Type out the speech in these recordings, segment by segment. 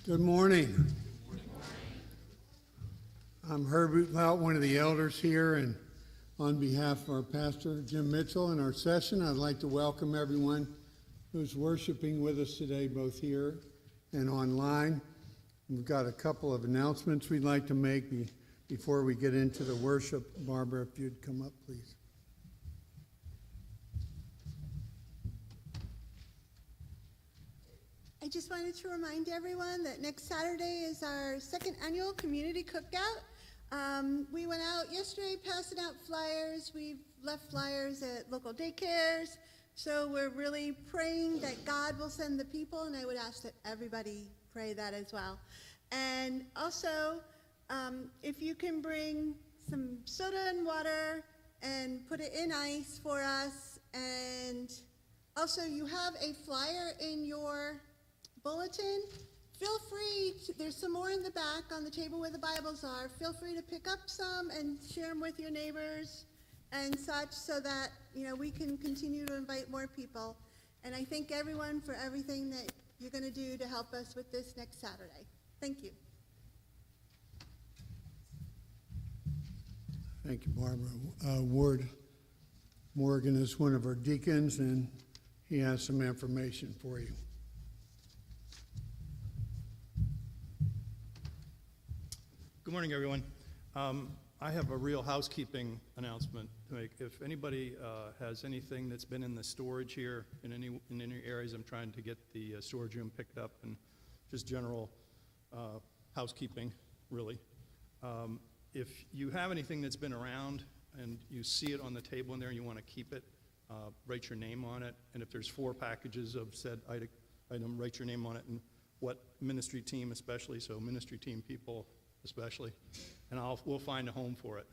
Good morning. I'm Herbert Lout, one of the elders here, and on behalf of our pastor, Jim Mitchell, and our session, I'd like to welcome everyone who's worshiping with us today, both here and online. We've got a couple of announcements we'd like to make before we get into the worship. Barbara, if you'd come up, please. I just wanted to remind everyone that next Saturday is our second annual community cookout. We went out yesterday passing out flyers. We've left flyers at local daycares. So we're really praying that God will send the people, and I would ask that everybody pray that as well. And also, if you can bring some soda and water and put it in ice for us. And also, you have a flyer in your bulletin. Feel free there's some more in the back on the table where the Bibles are. Feel free to pick up some and share them with your neighbors and such, so that we can continue to invite more people. And I thank everyone for everything that you're going to do to help us with this next Saturday. Thank you. Thank you, Barbara. Ward Morgan is one of our deacons, and he has some information for you. Good morning, everyone. I have a real housekeeping announcement to make. If anybody has anything that's been in the storage here in any areas, I'm trying to get the storage room picked up, and just general housekeeping, really. If you have anything that's been around and you see it on the table in there and you want to keep it, write your name on it. And if there's 4 packages of said item, write your name on it and what ministry team especially, so ministry team people especially, and we'll find a home for it.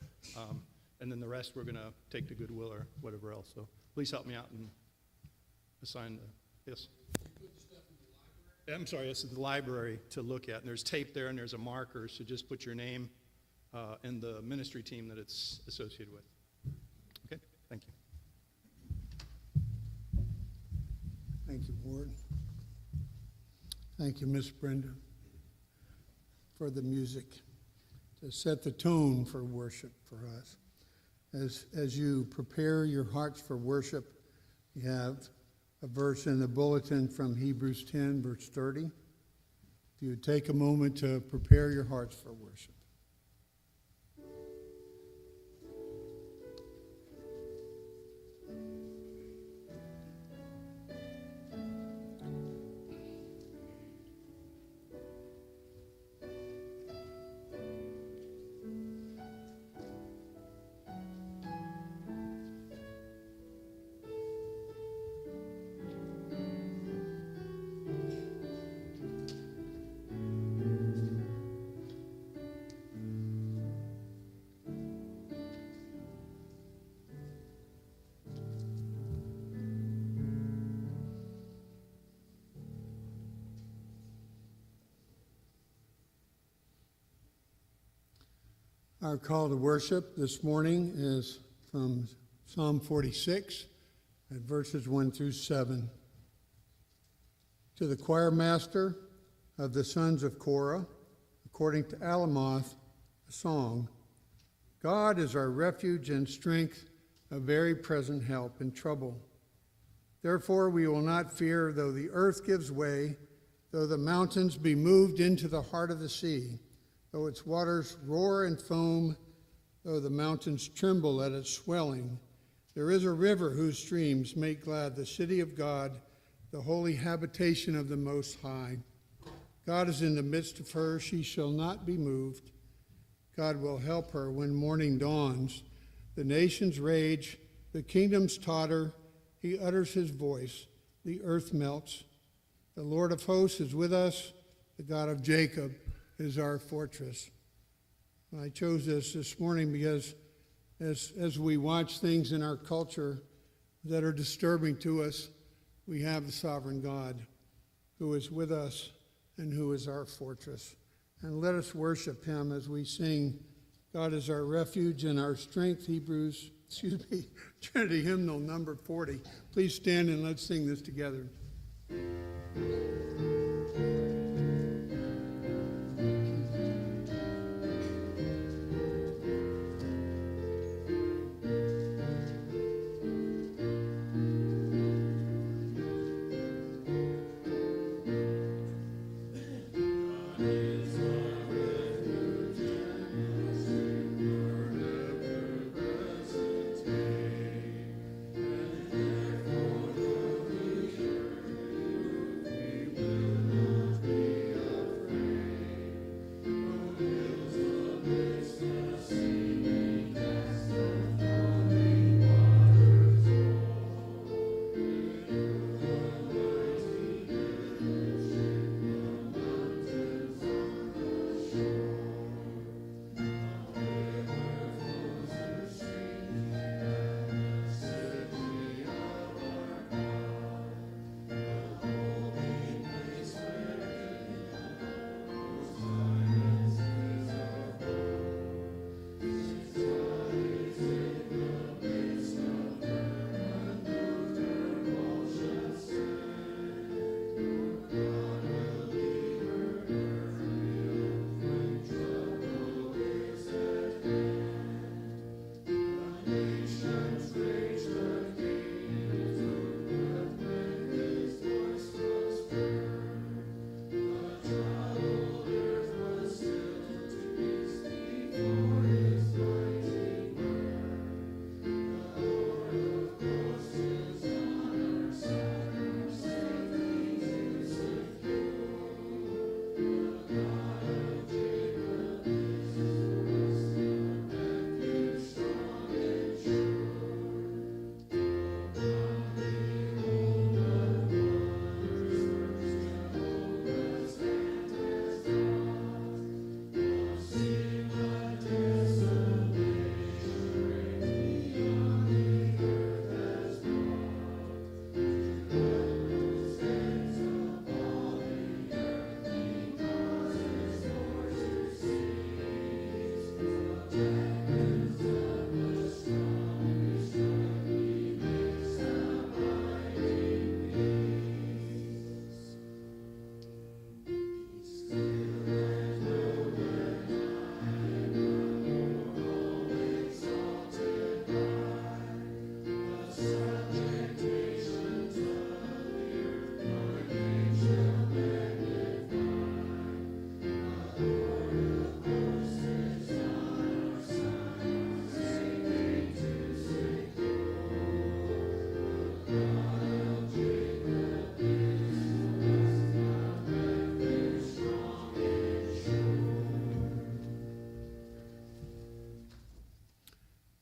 And then the rest we're going to take to Goodwill or whatever else. So please help me out and assign yes. I'm sorry, this is the library to look at. And there's tape there and there's a marker, so just put your name and the ministry team that it's associated with. Okay, thank you. Thank you, Ward. Thank you, Miss Brenda, for the music to set the tone for worship for us. As you prepare your hearts for worship, you have a verse in the bulletin from Hebrews 10, verse 30. If you would take a moment to prepare your hearts for worship. Our call to worship this morning is from Psalm 46 at verses 1 through 7. To the choir master of the sons of Korah, according to Alamoth, a song. God is our refuge and strength, a very present help in trouble. Therefore we will not fear, though the earth gives way, though the mountains be moved into the heart of the sea, though its waters roar and foam, though the mountains tremble at its swelling. There is a river whose streams make glad the city of God, the holy habitation of the Most High. God is in the midst of her, she shall not be moved. God will help her when morning dawns. The nations rage, the kingdoms totter, he utters his voice, the earth melts. The Lord of hosts is with us, the God of Jacob is our fortress. I chose this morning because as we watch things in our culture that are disturbing to us, we have the sovereign God who is with us and who is our fortress. And let us worship him as we sing, God is our refuge and our strength, Trinity hymnal number 40. Please stand and let's sing this together.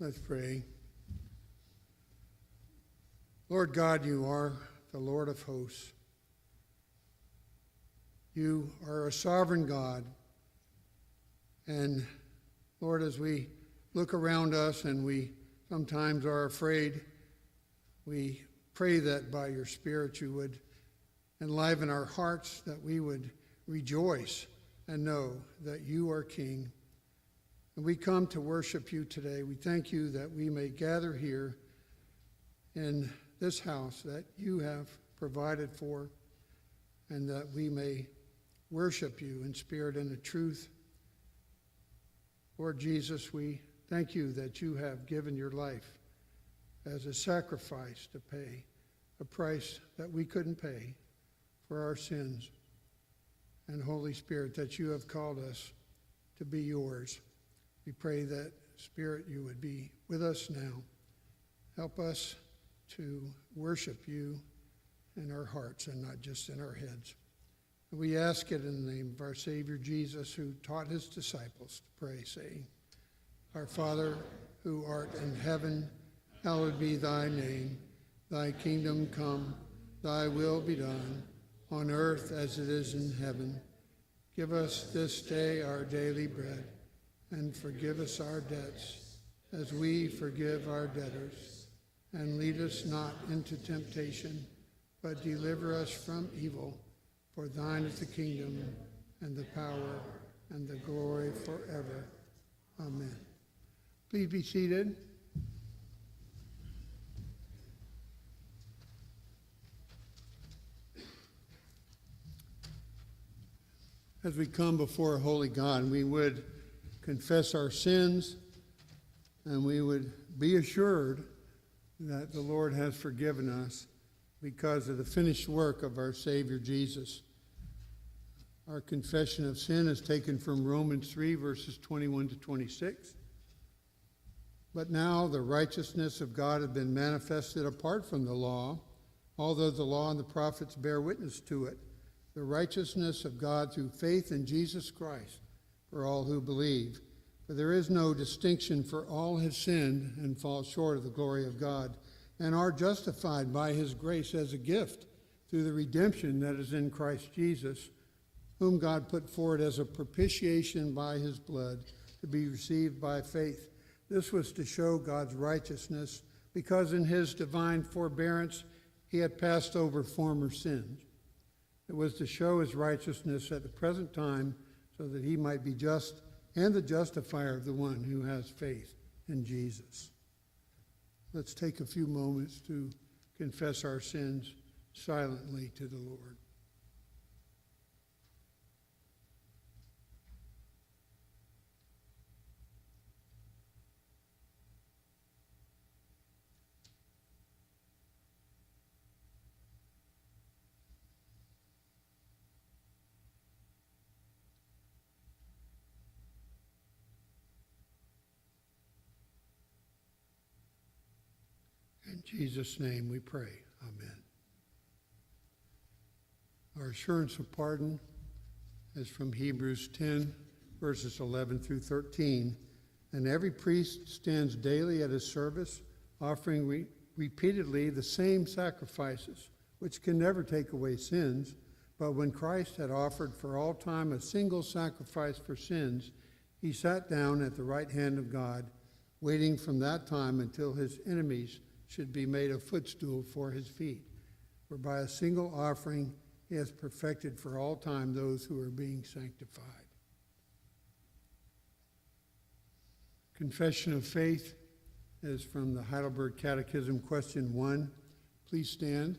Let's pray. Lord God, you are the Lord of hosts. You are a sovereign God. And Lord, as we look around us and we sometimes are afraid, we pray that by your Spirit you would enliven our hearts, that we would rejoice and know that you are King. And we come to worship you today. We thank you that we may gather here in this house that you have provided for, and that we may worship you in spirit and in truth. Lord Jesus, we thank you that you have given your life as a sacrifice to pay a price that we couldn't pay for our sins. And Holy Spirit, that you have called us to be yours. We pray that, Spirit, you would be with us now. Help us to worship you in our hearts and not just in our heads. And we ask it in the name of our Savior Jesus, who taught his disciples to pray, saying, Our Father, who art in heaven, hallowed be thy name. Thy kingdom come, thy will be done, on earth as it is in heaven. Give us this day our daily bread, and forgive us our debts, as we forgive our debtors. And lead us not into temptation, but deliver us from evil. For thine is the kingdom, and the power, and the glory forever. Amen. Please be seated. As we come before a holy God, we would confess our sins, and we would be assured that the Lord has forgiven us because of the finished work of our Savior Jesus. Our confession of sin is taken from Romans 3, verses 21 to 26. But now the righteousness of God has been manifested apart from the law, although the law and the prophets bear witness to it. The righteousness of God through faith in Jesus Christ for all who believe. For there is no distinction, for all have sinned and fall short of the glory of God, and are justified by his grace as a gift through the redemption that is in Christ Jesus, whom God put forward as a propitiation by his blood to be received by faith. This was to show God's righteousness, because in his divine forbearance he had passed over former sins. It was to show his righteousness at the present time, so that he might be just and the justifier of the one who has faith in Jesus. Let's take a few moments to confess our sins silently to the Lord. In Jesus' name we pray. Amen. Our assurance of pardon is from Hebrews 10, verses 11 through 13. And every priest stands daily at his service, offering repeatedly the same sacrifices, which can never take away sins. But when Christ had offered for all time a single sacrifice for sins, he sat down at the right hand of God, waiting from that time until his enemies should be made a footstool for his feet. For by a single offering he has perfected for all time those who are being sanctified. Confession of faith is from the Heidelberg Catechism, question 1. Please stand.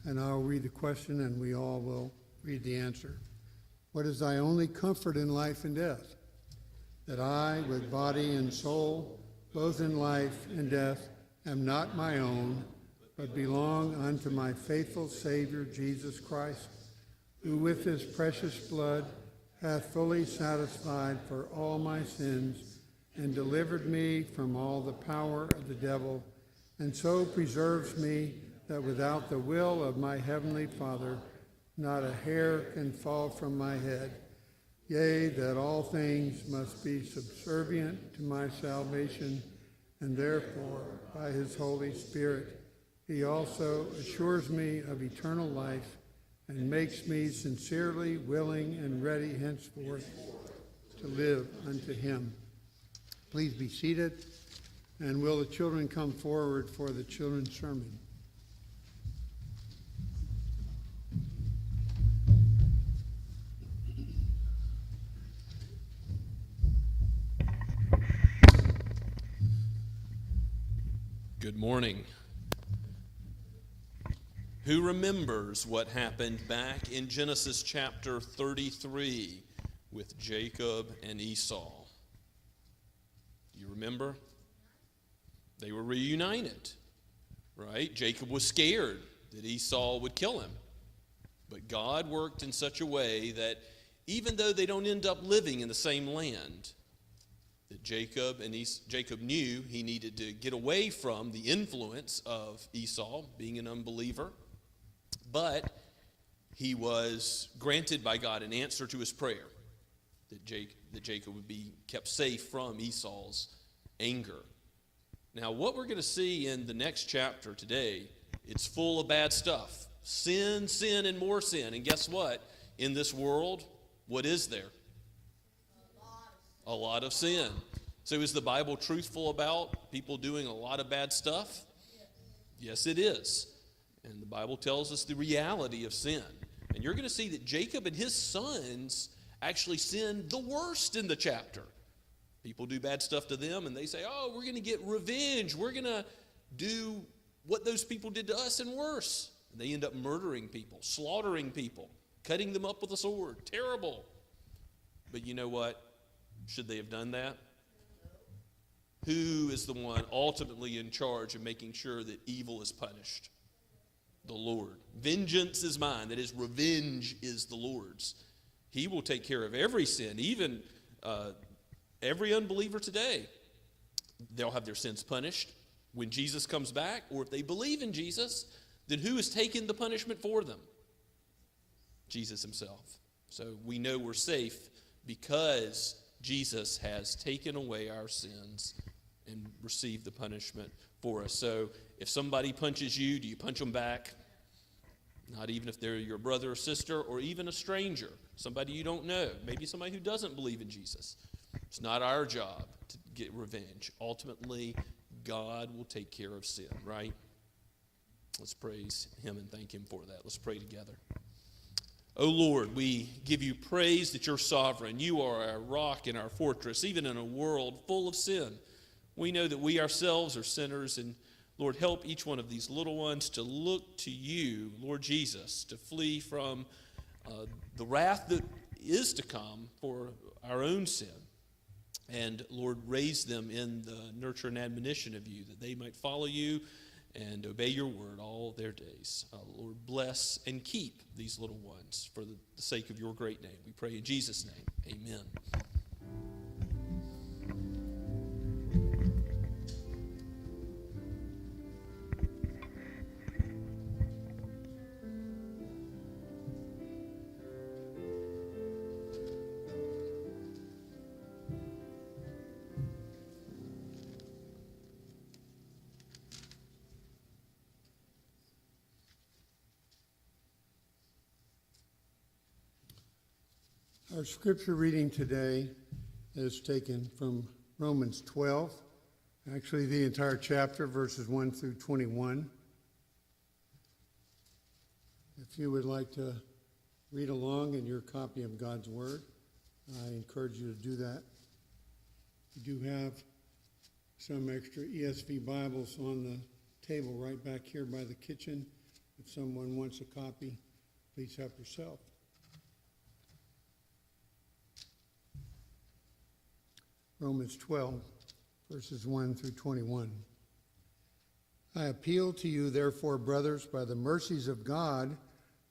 And I'll read the question, and we all will read the answer. What is thy only comfort in life and death? That I, with body and soul, both in life and death, am not my own, but belong unto my faithful Savior Jesus Christ, who with his precious blood hath fully satisfied for all my sins, and delivered me from all the power of the devil, and so preserves me that without the will of my heavenly Father, not a hair can fall from my head. yea, that all things must be subservient to my salvation, and therefore, by his Holy Spirit, he also assures me of eternal life and makes me sincerely willing and ready henceforth to live unto him. Please be seated, and will the children come forward for the children's sermon? Good morning. Who remembers what happened back in Genesis chapter 33 with Jacob and Esau? Do you remember? They were reunited, right? Jacob was scared that Esau would kill him. But God worked in such a way that even though they don't end up living in the same land, that Jacob knew he needed to get away from the influence of Esau, being an unbeliever. But he was granted by God an answer to his prayer, that Jacob would be kept safe from Esau's anger. Now, what we're going to see in the next chapter today, it's full of bad stuff. Sin, sin, and more sin. And guess what? In this world, what is there? A lot of sin. So is the Bible truthful about people doing a lot of bad stuff? Yes, it is. And the Bible tells us the reality of sin. And you're going to see that Jacob and his sons actually sin the worst in the chapter. People do bad stuff to them and they say, oh, we're going to get revenge. We're going to do what those people did to us and worse. And they end up murdering people, slaughtering people, cutting them up with a sword. Terrible. But you know what? Should they have done that? Who is the one ultimately in charge of making sure that evil is punished? The Lord. Vengeance is mine. That is, revenge is the Lord's. He will take care of every sin, even every unbeliever today. They'll have their sins punished when Jesus comes back, or if they believe in Jesus, then who has taken the punishment for them? Jesus himself. So we know we're safe because Jesus has taken away our sins and received the punishment for us. So if somebody punches you, do you punch them back? Not even if they're your brother or sister or even a stranger, somebody you don't know, maybe somebody who doesn't believe in Jesus. It's not our job to get revenge. Ultimately, God will take care of sin, right? Let's praise him and thank him for that. Let's pray together. O Lord, we give you praise that you're sovereign. You are our rock and our fortress, even in a world full of sin. We know that we ourselves are sinners, and Lord, help each one of these little ones to look to you, Lord Jesus, to flee from the wrath that is to come for our own sin. And Lord, raise them in the nurture and admonition of you, that they might follow you and obey your word all their days. Lord, bless and keep these little ones for the sake of your great name. We pray in Jesus' name. Amen. Our scripture reading today is taken from Romans 12, actually the entire chapter, verses 1 through 21. If you would like to read along in your copy of God's Word, I encourage you to do that. We do have some extra ESV Bibles on the table right back here by the kitchen. If someone wants a copy, please help yourself. Romans 12, verses 1 through 21. I appeal to you, therefore, brothers, by the mercies of God,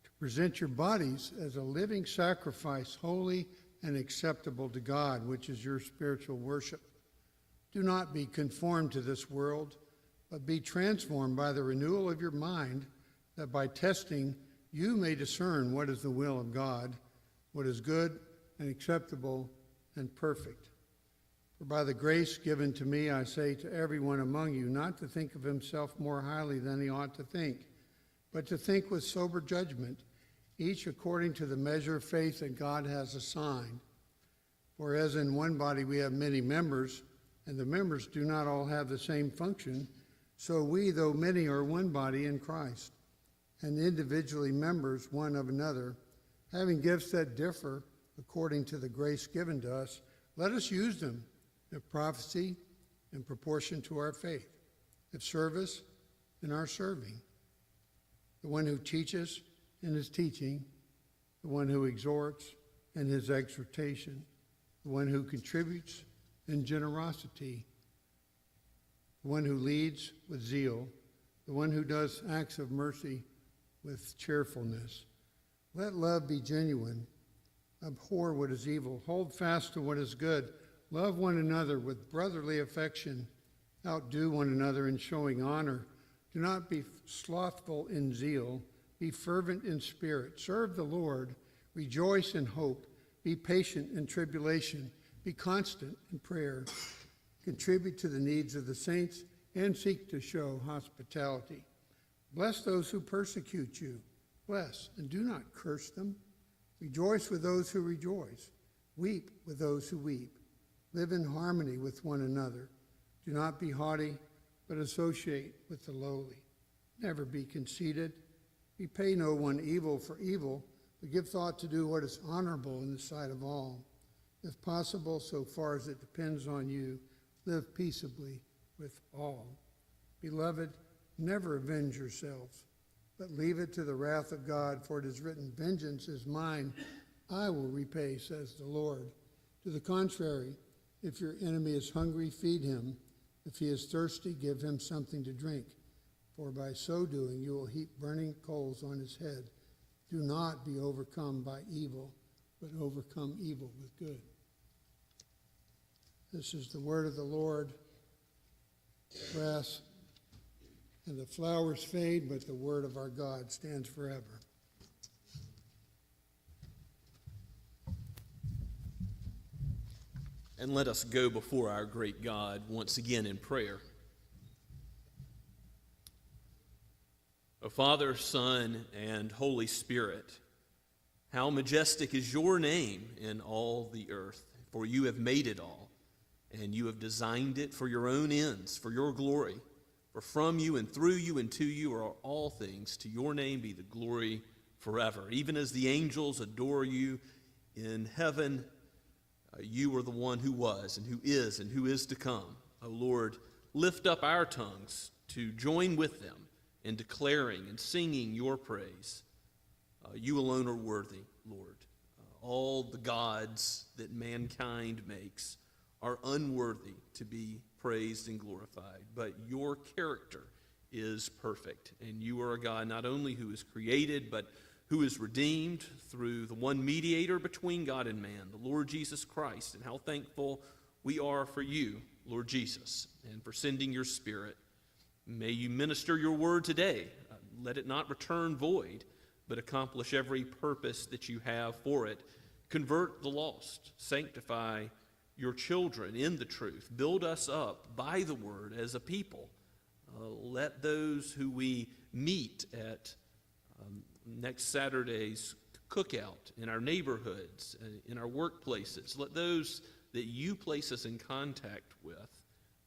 to present your bodies as a living sacrifice, holy and acceptable to God, which is your spiritual worship. Do not be conformed to this world, but be transformed by the renewal of your mind, that by testing you may discern what is the will of God, what is good and acceptable and perfect. For by the grace given to me, I say to everyone among you, not to think of himself more highly than he ought to think, but to think with sober judgment, each according to the measure of faith that God has assigned. For as in one body we have many members, and the members do not all have the same function, so we, though many, are one body in Christ, and individually members one of another, having gifts that differ according to the grace given to us, let us use them. If prophecy, in proportion to our faith. If service, in our serving. The one who teaches, in his teaching. The one who exhorts, in his exhortation. The one who contributes, in generosity. The one who leads, with zeal. The one who does acts of mercy, with cheerfulness. Let love be genuine. Abhor what is evil. Hold fast to what is good. Love one another with brotherly affection. Outdo one another in showing honor. Do not be slothful in zeal. Be fervent in spirit. Serve the Lord. Rejoice in hope. Be patient in tribulation. Be constant in prayer. Contribute to the needs of the saints and seek to show hospitality. Bless those who persecute you. Bless and do not curse them. Rejoice with those who rejoice. Weep with those who weep. Live in harmony with one another. Do not be haughty, but associate with the lowly. Never be conceited. Repay no one evil for evil, but give thought to do what is honorable in the sight of all. If possible, so far as it depends on you, live peaceably with all. Beloved, never avenge yourselves, but leave it to the wrath of God, for it is written, "Vengeance is mine, I will repay," says the Lord. To the contrary, if your enemy is hungry, feed him. If he is thirsty, give him something to drink. For by so doing, you will heap burning coals on his head. Do not be overcome by evil, but overcome evil with good. This is the word of the Lord. Grass and the flowers fade, but the word of our God stands forever. And let us go before our great God once again in prayer. O Father, Son, and Holy Spirit, how majestic is your name in all the earth, for you have made it all, and you have designed it for your own ends, for your glory. For from you and through you and to you are all things. To your name be the glory forever. Even as the angels adore you in heaven, you are the one who was and who is to come. O Lord, lift up our tongues to join with them in declaring and singing your praise. You alone are worthy, Lord. All the gods that mankind makes are unworthy to be praised and glorified, but your character is perfect, and you are a God not only who is created, but who is redeemed through the one mediator between God and man, the Lord Jesus Christ. And how thankful we are for you, Lord Jesus, and for sending your Spirit. May you minister your word today. Let it not return void, but accomplish every purpose that you have for it. Convert the lost. Sanctify your children in the truth. Build us up by the word as a people. Let those who we meet at next Saturday's cookout in our neighborhoods, in our workplaces, let those that you place us in contact with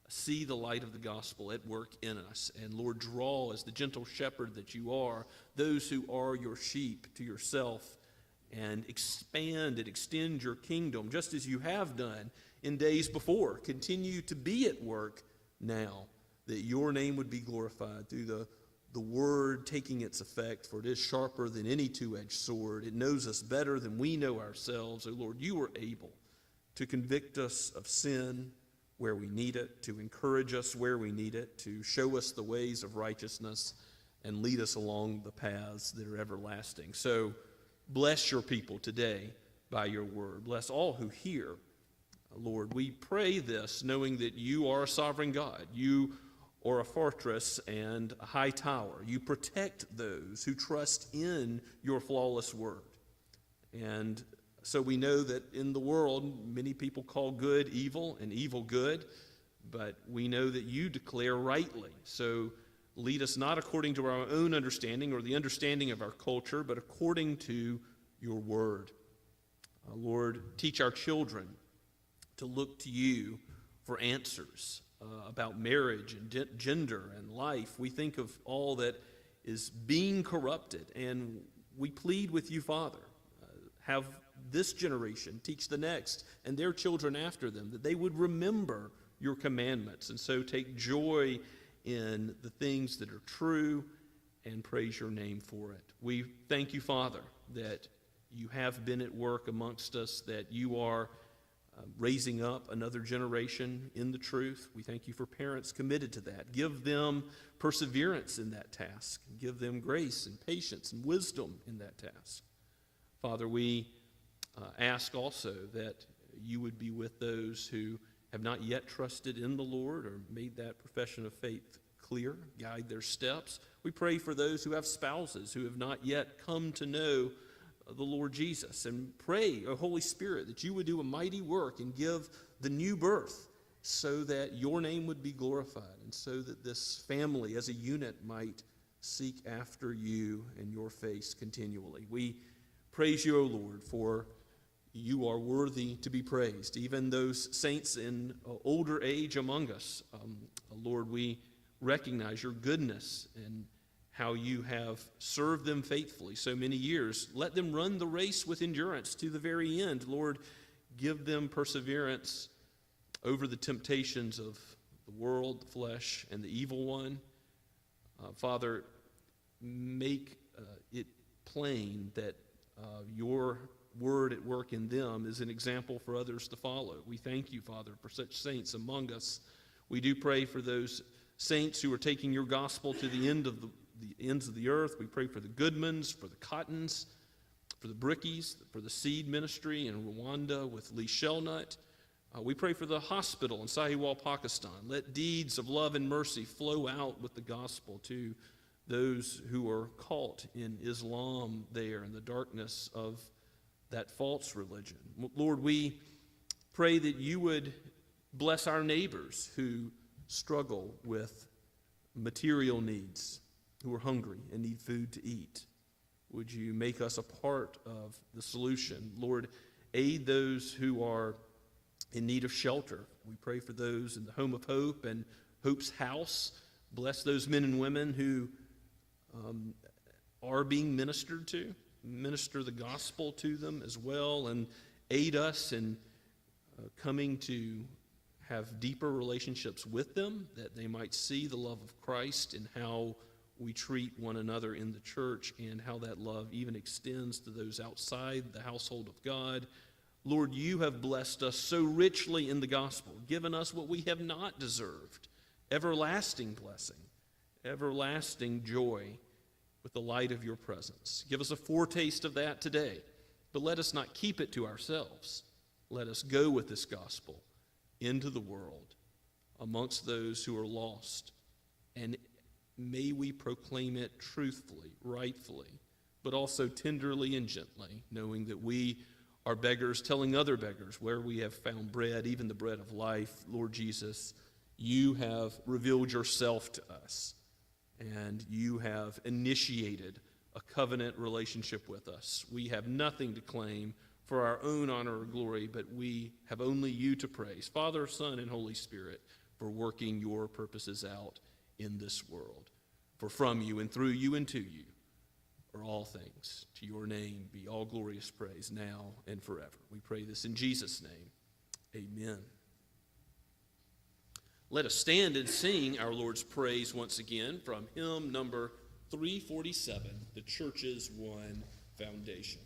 see the light of the gospel at work in us. And Lord, draw as the gentle shepherd that you are, those who are your sheep to yourself, and expand and extend your kingdom just as you have done in days before. Continue to be at work now, that your name would be glorified through the word taking its effect, for it is sharper than any two-edged sword. It knows us better than we know ourselves. O Lord, you are able to convict us of sin where we need it, to encourage us where we need it, to show us the ways of righteousness, and lead us along the paths that are everlasting. So bless your people today by your word. Bless all who hear. Lord, we pray this knowing that you are a sovereign God. You are a fortress and a high tower. You protect those who trust in your flawless word. And So we know that in the world, many people call good evil and evil good, but we know that you declare rightly. So lead us not according to our own understanding or the understanding of our culture, but according to your word. Lord, teach our children to look to you for answers about marriage and gender and life. We think of all that is being corrupted, and we plead with you, Father, have this generation teach the next and their children after them, that they would remember your commandments, and so take joy in the things that are true and praise your name for it. We thank you, Father, that you have been at work amongst us, that you are raising up another generation in the truth. We thank you for parents committed to that. Give them perseverance in that task. Give them grace and patience and wisdom in that task. Father, we ask also that you would be with those who have not yet trusted in the Lord or made that profession of faith clear. Guide their steps. We pray for those who have spouses who have not yet come to know the Lord Jesus, and pray, O Holy Spirit, that you would do a mighty work and give the new birth so that your name would be glorified and so that this family as a unit might seek after you and your face continually. We praise you, O Lord, for you are worthy to be praised. Even those saints in older age among us, Lord, we recognize your goodness and how you have served them faithfully so many years. Let them run the race with endurance to the very end. Lord, give them perseverance over the temptations of the world, the flesh, and the evil one. Father, make it plain that your word at work in them is an example for others to follow. We thank you, Father, for such saints among us. We do pray for those saints who are taking your gospel to the ends of the earth. We pray for the Goodmans, for the Cottons, for the Brickies, for the Seed Ministry in Rwanda with Lee Shelnut. We pray for the hospital in Sahiwal, Pakistan. Let deeds of love and mercy flow out with the gospel to those who are caught in Islam there in the darkness of that false religion. Lord, we pray that you would bless our neighbors who struggle with material needs, who are hungry and need food to eat. Would you make us a part of the solution? Lord, aid those who are in need of shelter. We pray for those in the Home of Hope and Hope's House. Bless those men and women who are being ministered to. Minister the gospel to them as well, and aid us in coming to have deeper relationships with them, that they might see the love of Christ and how we treat one another in the church, and how that love even extends to those outside the household of God. Lord, you have blessed us so richly in the gospel, given us what we have not deserved, everlasting blessing, everlasting joy with the light of your presence. Give us a foretaste of that today, but let us not keep it to ourselves. Let us go with this gospel into the world amongst those who are lost, and may we proclaim it truthfully, rightfully, but also tenderly and gently, knowing that we are beggars telling other beggars where we have found bread, even the bread of life. Lord Jesus, you have revealed yourself to us, and you have initiated a covenant relationship with us. We have nothing to claim for our own honor or glory, but we have only you to praise, Father, Son, and Holy Spirit, for working your purposes out in this world. For from you and through you and to you are all things. To your name be all glorious praise now and forever. We pray this in Jesus' name. Amen. Let us stand and sing our Lord's praise once again from hymn number 347, The Church's One Foundation.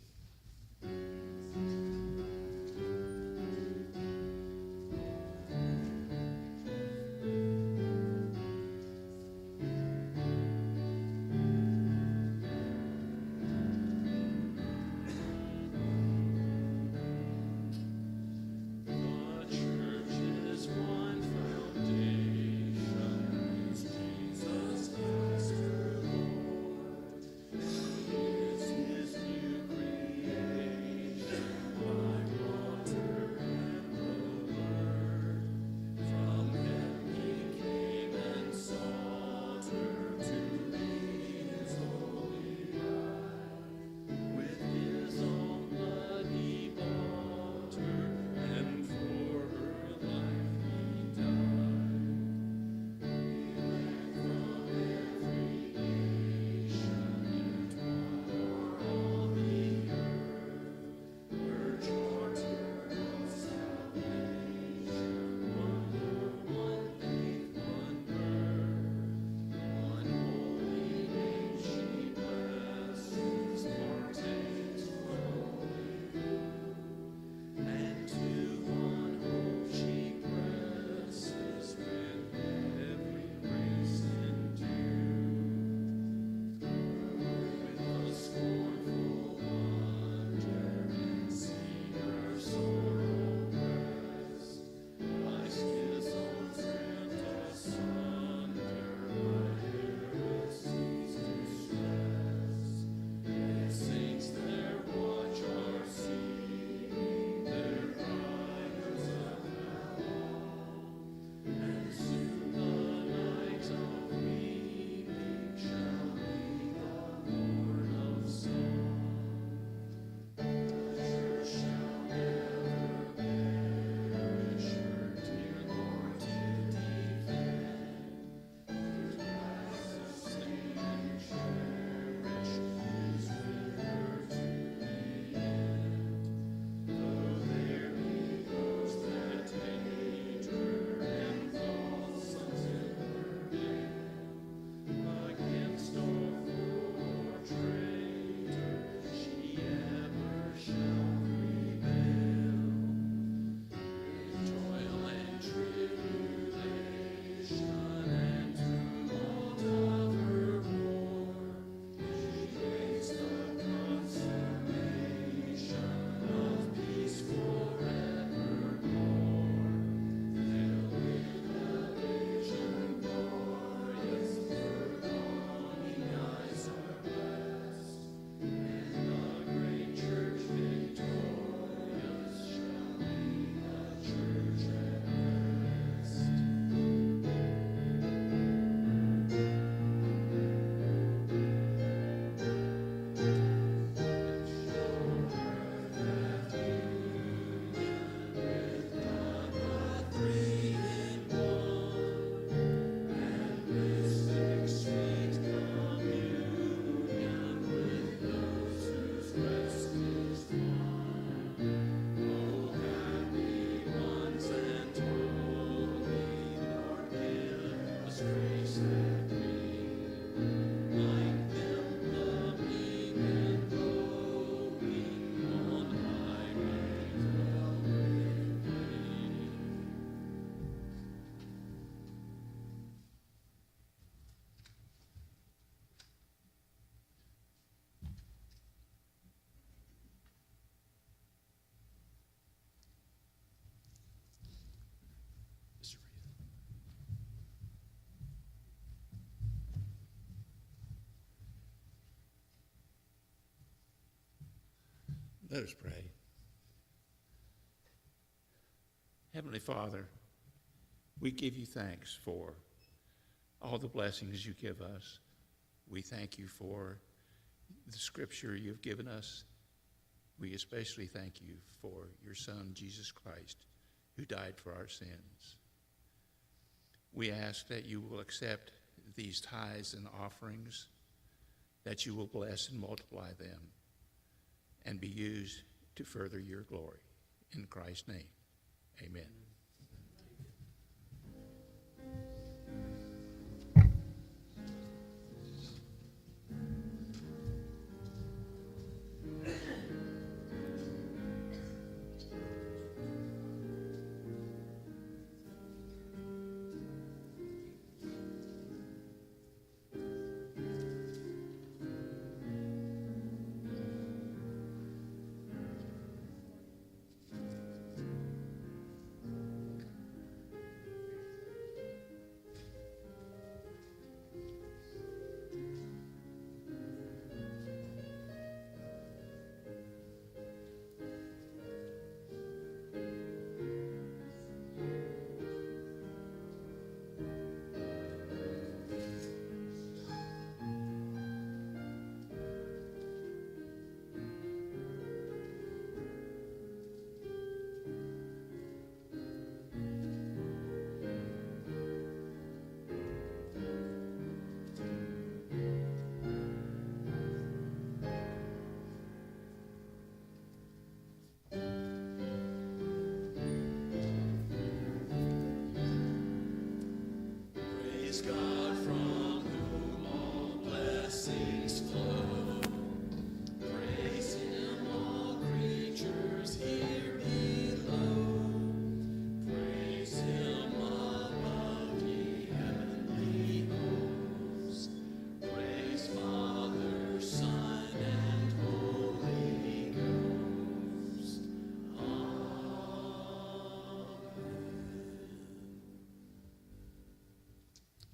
His new creation. Let us pray. Heavenly Father, we give you thanks for all the blessings you give us. We thank you for the scripture you've given us. We especially thank you for your Son, Jesus Christ, who died for our sins. We ask that you will accept these tithes and offerings, that you will bless and multiply them, and be used to further your glory. In Christ's name, amen.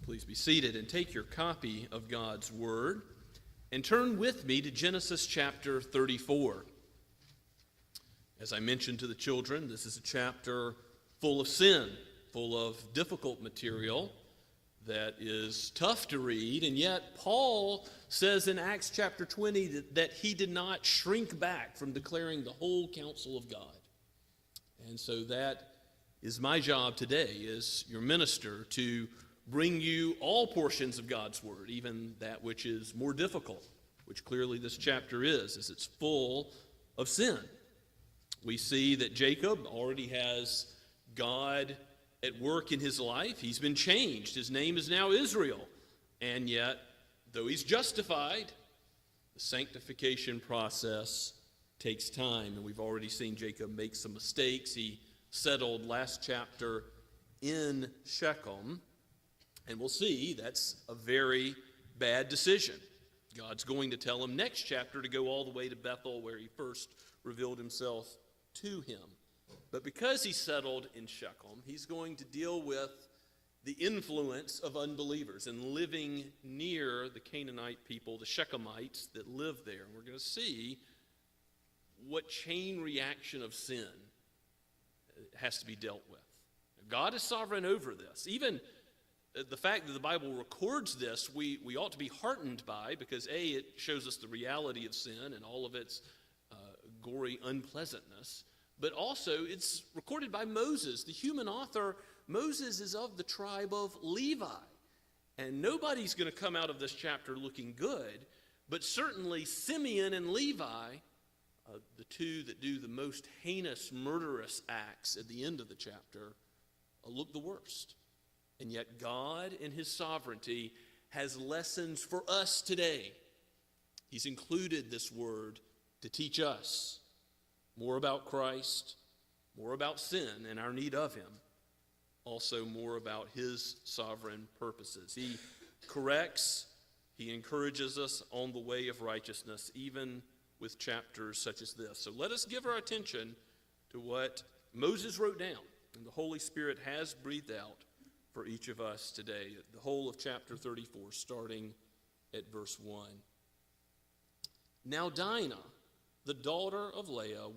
Please be seated and take your copy of God's Word and turn with me to Genesis chapter 34. As I mentioned to the children, this is a chapter full of sin, full of difficult material that is tough to read, and yet Paul says in Acts chapter 20 that he did not shrink back from declaring the whole counsel of God. And so that is my job today as your minister, to bring you all portions of God's Word, even that which is more difficult, which clearly this chapter is, as it's full of sin. We see that Jacob already has God at work in his life. He's been changed. His name is now Israel. And yet, though he's justified, the sanctification process takes time. And we've already seen Jacob make some mistakes. He settled last chapter in Shechem. And we'll see that's a very bad decision. God's going to tell him next chapter to go all the way to Bethel, where he first revealed himself to him. But because he settled in Shechem, he's going to deal with the influence of unbelievers and living near the Canaanite people, the Shechemites that live there. And we're going to see what chain reaction of sin has to be dealt with. God is sovereign over this. Even the fact that the Bible records this, we ought to be heartened by, because A, it shows us the reality of sin and all of its gory unpleasantness, but also it's recorded by Moses, the human author. Moses is of the tribe of Levi, and nobody's going to come out of this chapter looking good, but certainly Simeon and Levi, the two that do the most heinous, murderous acts at the end of the chapter, look the worst. And yet God, in his sovereignty, has lessons for us today. He's included this word to teach us more about Christ, more about sin and our need of him, also more about his sovereign purposes. He corrects, he encourages us on the way of righteousness, even with chapters such as this. So let us give our attention to what Moses wrote down, and the Holy Spirit has breathed out for each of us today. The whole of chapter 34, starting at verse 1. Now Dinah, the daughter of Leah,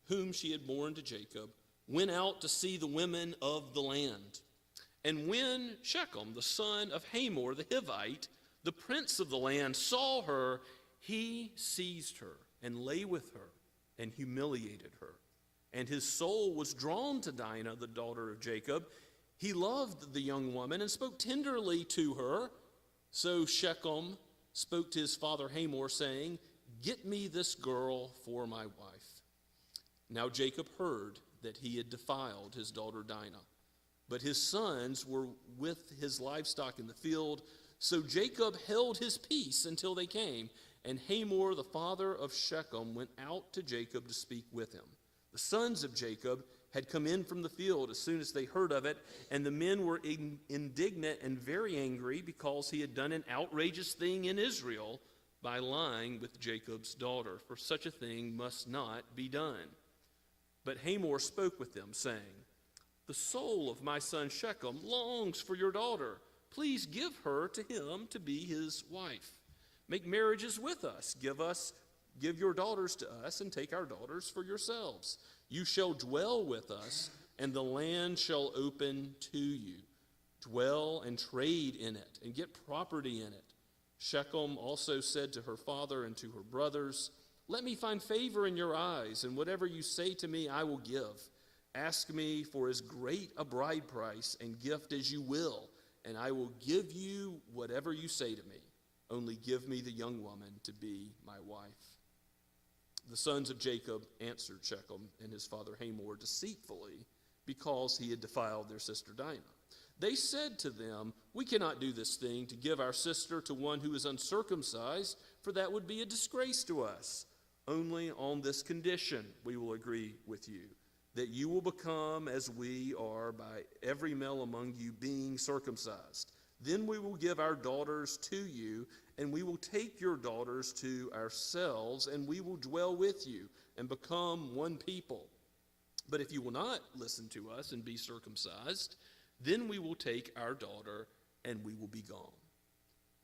whom she had borne to Jacob, went out to see the women of the land. And when Shechem, the son of Hamor the Hivite, the prince of the land, saw her, he seized her and lay with her and humiliated her. And his soul was drawn to Dinah, the daughter of Jacob. He loved the young woman and spoke tenderly to her. So Shechem spoke to his father Hamor, saying, "Get me this girl for my wife." Now Jacob heard that he had defiled his daughter Dinah, but his sons were with his livestock in the field. So Jacob held his peace until they came, and Hamor, the father of Shechem, went out to Jacob to speak with him. The sons of Jacob had come in from the field as soon as they heard of it, and the men were indignant and very angry because he had done an outrageous thing in Israel by lying with Jacob's daughter, for such a thing must not be done. But Hamor spoke with them, saying, "The soul of my son Shechem longs for your daughter. Please give her to him to be his wife. Make marriages with us. Give your daughters to us, and take our daughters for yourselves. You shall dwell with us, and the land shall open to you. Dwell and trade in it, and get property in it." Shechem also said to her father and to her brothers, "Let me find favor in your eyes, and whatever you say to me I will give. Ask me for as great a bride price and gift as you will, and I will give you whatever you say to me. Only give me the young woman to be my wife." The sons of Jacob answered Shechem and his father Hamor deceitfully, because he had defiled their sister Dinah. They said to them, "We cannot do this thing to give our sister to one who is uncircumcised, for that would be a disgrace to us. Only on this condition we will agree with you, that you will become as we are by every male among you being circumcised. Then we will give our daughters to you, and we will take your daughters to ourselves, and we will dwell with you and become one people. But if you will not listen to us and be circumcised, then we will take our daughter, and we will be gone."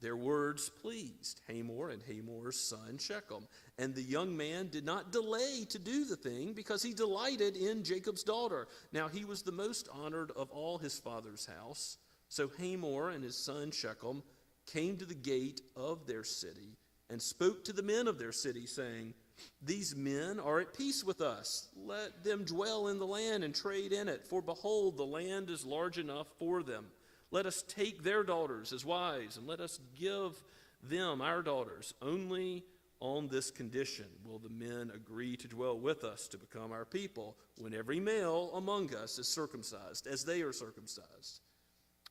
Their words pleased Hamor and Hamor's son Shechem, and the young man did not delay to do the thing, because he delighted in Jacob's daughter. Now he was the most honored of all his father's house. So Hamor and his son Shechem came to the gate of their city and spoke to the men of their city, saying, "These men are at peace with us. Let them dwell in the land and trade in it, for behold, the land is large enough for them. Let us take their daughters as wives, and let us give them our daughters. Only on this condition will the men agree to dwell with us to become our people, when every male among us is circumcised, as they are circumcised.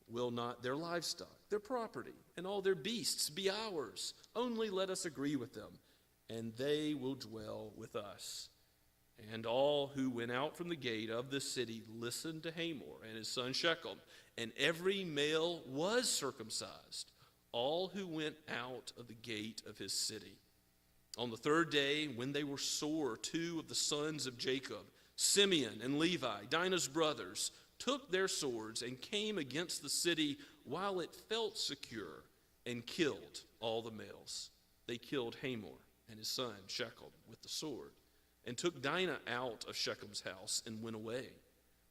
Will not their livestock, their property, and all their beasts be ours? Only let us agree with them, and they will dwell with us." And all who went out from the gate of the city listened to Hamor and his son Shechem, and every male was circumcised, all who went out of the gate of his city. On the third day, when they were sore, two of the sons of Jacob, Simeon and Levi, Dinah's brothers, took their swords and came against the city while it felt secure, and killed all the males. They killed Hamor and his son Shechem with the sword, and took Dinah out of Shechem's house and went away.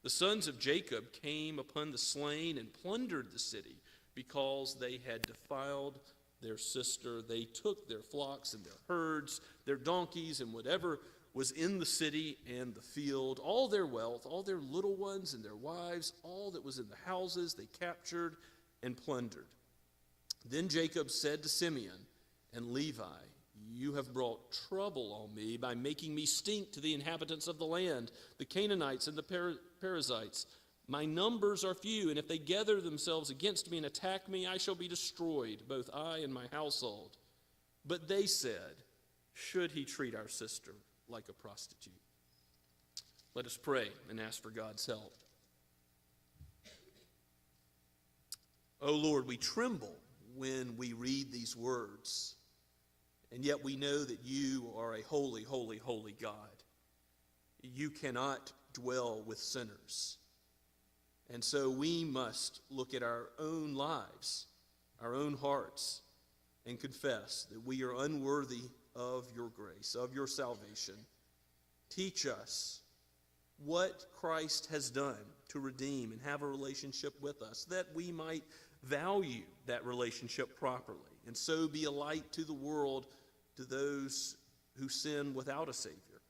The sons of Jacob came upon the slain and plundered the city, because they had defiled their sister. They took their flocks and their herds, their donkeys, and whatever was in the city and the field, all their wealth, all their little ones and their wives, all that was in the houses, they captured and plundered. Then Jacob said to Simeon and Levi, "You have brought trouble on me by making me stink to the inhabitants of the land, the Canaanites and the Perizzites. My numbers are few, and if they gather themselves against me and attack me, I shall be destroyed, both I and my household." But they said, "Should he treat our sister like a prostitute?" Let us pray and ask for God's help. Oh Lord, we tremble when we read these words, and yet we know that you are a holy, holy, holy God. You cannot dwell with sinners. And so we must look at our own lives, our own hearts, and confess that we are unworthy of your grace, of your salvation. Teach us what Christ has done to redeem and have a relationship with us, that we might value that relationship properly, and so be a light to the world, to those who sin without a Savior,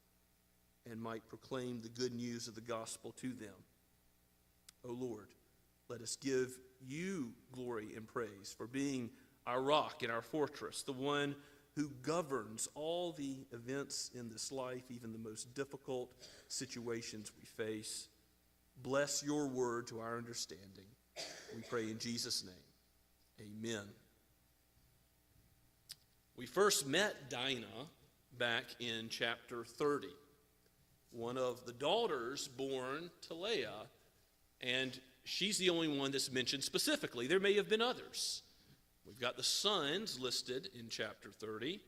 and might proclaim the good news of the gospel to them. O Lord, let us give you glory and praise for being our rock and our fortress, the one who governs all the events in this life, even the most difficult situations we face. Bless your word to our understanding. We pray in Jesus' name. Amen. We first met Dinah back in chapter 30, one of the daughters born to Leah, and she's the only one that's mentioned specifically. There may have been others. We've got the sons listed in chapter 30,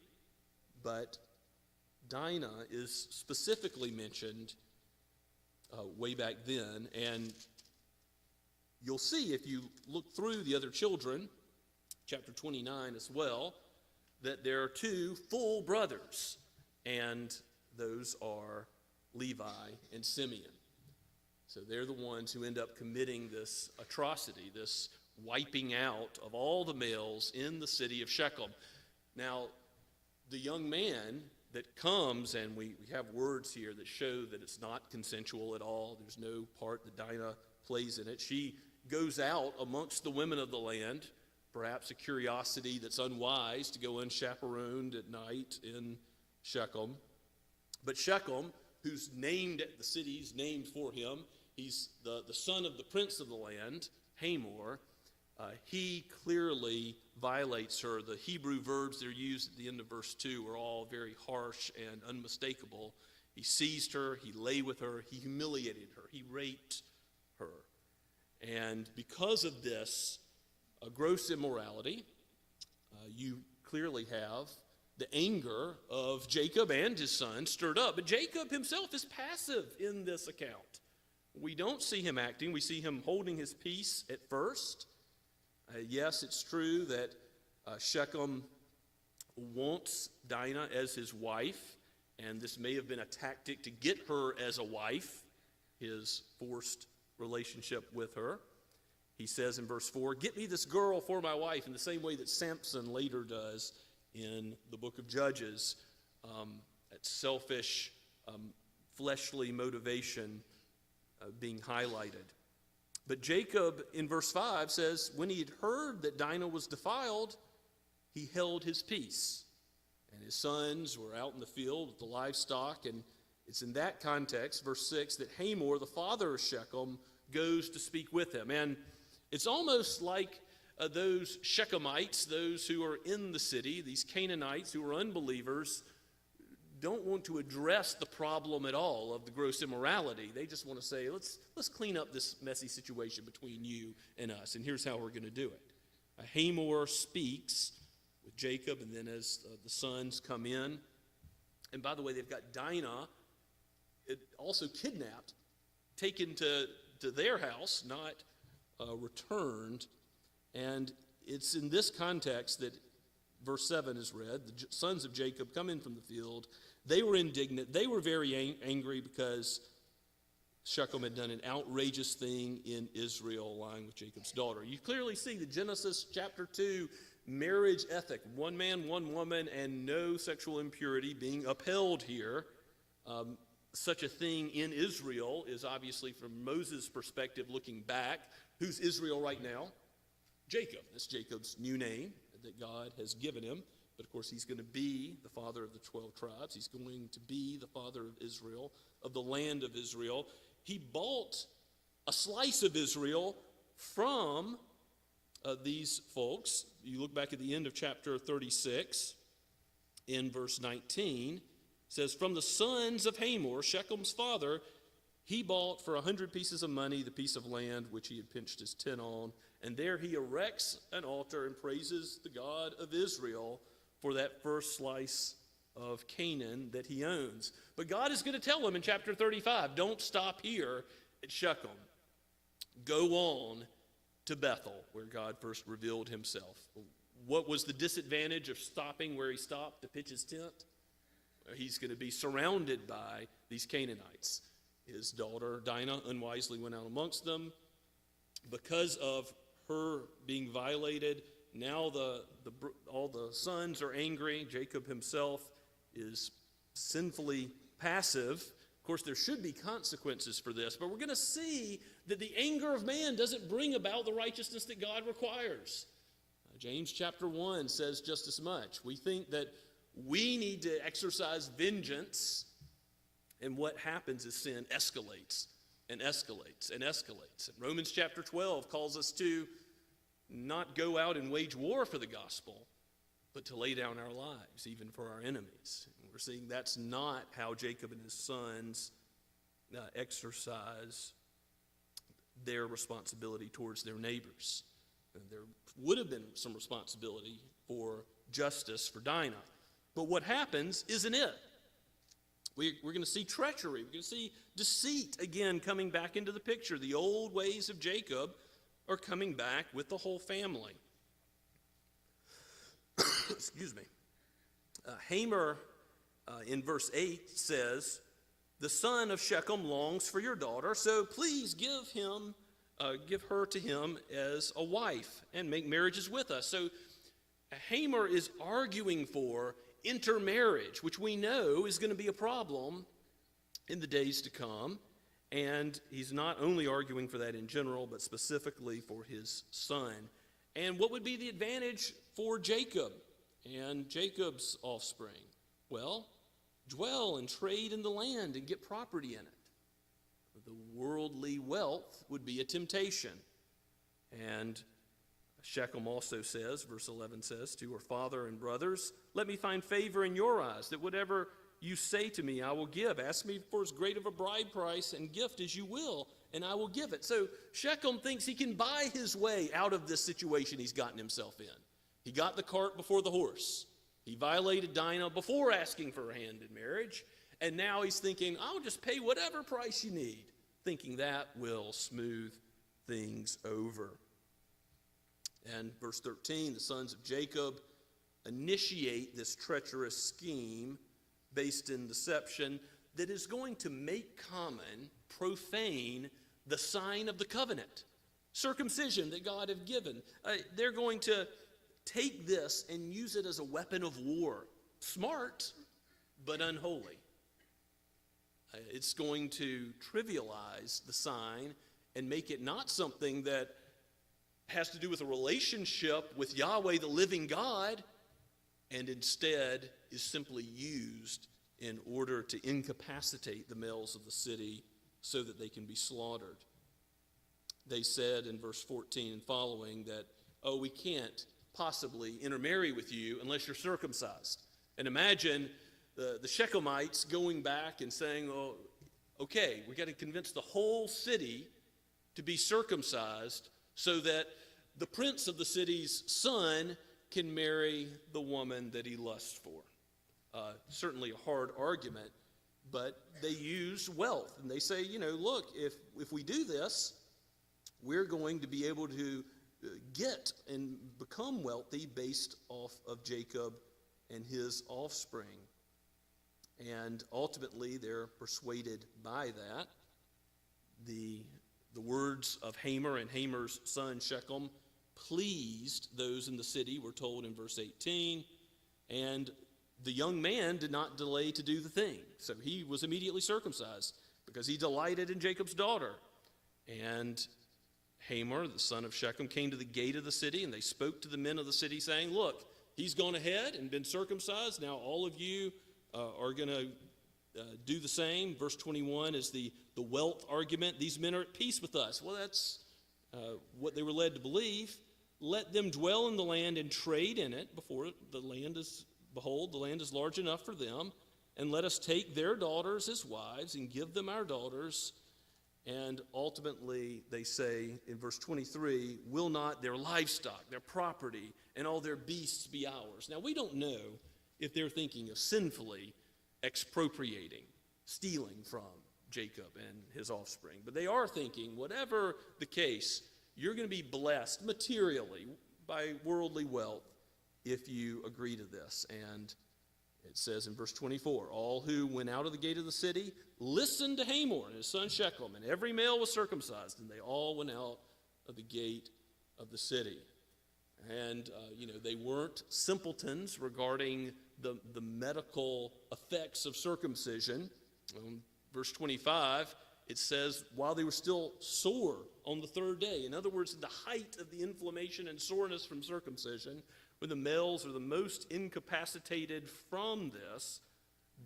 but Dinah is specifically mentioned way back then, and you'll see if you look through the other children, chapter 29 as well, that there are two full brothers, and those are Levi and Simeon. So they're the ones who end up committing this atrocity, this wiping out of all the males in the city of Shechem. Now, the young man that comes, and we have words here that show that it's not consensual at all. There's no part that Dinah plays in it. She goes out amongst the women of the land, perhaps a curiosity that's unwise to go unchaperoned at night in Shechem. But Shechem, who's named, the city's named for him, he's the son of the prince of the land, Hamor. He clearly violates her. The Hebrew verbs that are used at the end of verse 2 are all very harsh and unmistakable. He seized her, he lay with her, he humiliated her, he raped her. And because of this gross immorality, you clearly have the anger of Jacob and his son stirred up. But Jacob himself is passive in this account. We don't see him acting. We see him holding his peace at first. Yes, it's true that Shechem wants Dinah as his wife, and this may have been a tactic to get her as a wife, his forced relationship with her. He says in verse 4, "Get me this girl for my wife," in the same way that Samson later does in the book of Judges. That selfish, fleshly motivation being highlighted. But Jacob, in verse 5, says, when he had heard that Dinah was defiled, he held his peace. And his sons were out in the field with the livestock. And it's in that context, verse 6, that Hamor, the father of Shechem, goes to speak with him. And it's almost like those Shechemites, those who are in the city, these Canaanites who are unbelievers, don't want to address the problem at all of the gross immorality. They just want to say, let's clean up this messy situation between you and us, and here's how we're going to do it. Hamor speaks with Jacob, and then as the sons come in, and by the way, they've got Dinah also kidnapped, taken to their house, not returned, and it's in this context that verse 7 is read. The sons of Jacob come in from the field. They were indignant. They were very angry because Shechem had done an outrageous thing in Israel, lying with Jacob's daughter. You clearly see the Genesis chapter 2 marriage ethic, one man, one woman, and no sexual impurity being upheld here. Such a thing in Israel is obviously, from Moses' perspective, looking back. Who's Israel right now? Jacob. That's Jacob's new name that God has given him. But of course, he's going to be the father of the 12 tribes. He's going to be the father of Israel, of the land of Israel. He bought a slice of Israel from these folks. You look back at the end of chapter 36, in verse 19, it says, from the sons of Hamor, Shechem's father, he bought for 100 pieces of money the piece of land which he had pitched his tent on, and there he erects an altar and praises the God of Israel for that first slice of Canaan that he owns. But God is going to tell him in chapter 35, don't stop here at Shechem. Go on to Bethel, where God first revealed himself. What was the disadvantage of stopping where he stopped to pitch his tent? He's going to be surrounded by these Canaanites. His daughter Dinah unwisely went out amongst them. Because of her being violated, now all the sons are angry. Jacob himself is sinfully passive. Of course, there should be consequences for this, but we're going to see that the anger of man doesn't bring about the righteousness that God requires. James chapter 1 says just as much. We think that we need to exercise vengeance, and what happens is sin escalates and escalates and escalates. And Romans chapter 12 calls us to not go out and wage war for the gospel, but to lay down our lives, even for our enemies. And we're seeing that's not how Jacob and his sons exercise their responsibility towards their neighbors. And there would have been some responsibility for justice for Dinah. But what happens isn't it. We're going to see treachery. We're going to see deceit again coming back into the picture. The old ways of Jacob are coming back with the whole family. Excuse me. Hamer in verse 8 says, "The son of Shechem longs for your daughter, so please give her to him as a wife and make marriages with us." So Hamer is arguing for intermarriage, which we know is going to be a problem in the days to come. And he's not only arguing for that in general, but specifically for his son. And what would be the advantage for Jacob and Jacob's offspring? Well, dwell and trade in the land and get property in it. The worldly wealth would be a temptation. And Shechem also says, verse 11 says, to her father and brothers, "Let me find favor in your eyes, that whatever you say to me I will give. Ask me for as great of a bride price and gift as you will, and I will give it." So Shechem thinks he can buy his way out of this situation he's gotten himself in. He got the cart before the horse. He violated Dinah before asking for her hand in marriage, and now he's thinking, I'll just pay whatever price you need, thinking that will smooth things over. And verse 13, the sons of Jacob initiate this treacherous scheme based in deception that is going to make common, profane, the sign of the covenant, circumcision that God had given. They're going to take this and use it as a weapon of war. Smart, but unholy. It's going to trivialize the sign and make it not something that has to do with a relationship with Yahweh, the living God, and instead is simply used in order to incapacitate the males of the city so that they can be slaughtered. They said in verse 14 and following that, we can't possibly intermarry with you unless you're circumcised. And imagine the Shechemites going back and saying, okay, we got to convince the whole city to be circumcised so that the prince of the city's son can marry the woman that he lusts for. Certainly a hard argument, but they use wealth. And they say, look, if we do this, we're going to be able to get and become wealthy based off of Jacob and his offspring. And ultimately, they're persuaded by that. The words of Hamer and Hamer's son Shechem pleased those in the city, we're told in verse 18. And the young man did not delay to do the thing. So he was immediately circumcised because he delighted in Jacob's daughter. And Hamer, the son of Shechem, came to the gate of the city, and they spoke to the men of the city, saying, look, he's gone ahead and been circumcised. Now all of you are going to do the same. Verse 21 is the wealth argument. These men are at peace with us. Well, that's what they were led to believe. Let them dwell in the land and trade in it before the land is, behold, the land is large enough for them. And let us take their daughters as wives and give them our daughters. And ultimately, they say in verse 23, will not their livestock, their property, and all their beasts be ours? Now, we don't know if they're thinking of sinfully expropriating, stealing from Jacob and his offspring. But they are thinking, whatever the case, you're going to be blessed materially by worldly wealth if you agree to this. And It says in verse 24, all who went out of the gate of the city listened to Hamor and his son Shechem, and every male was circumcised, and they all went out of the gate of the city. And, they weren't simpletons regarding the medical effects of circumcision. Verse 25, it says, while they were still sore on the third day, in other words, the height of the inflammation and soreness from circumcision, when the males are the most incapacitated from this,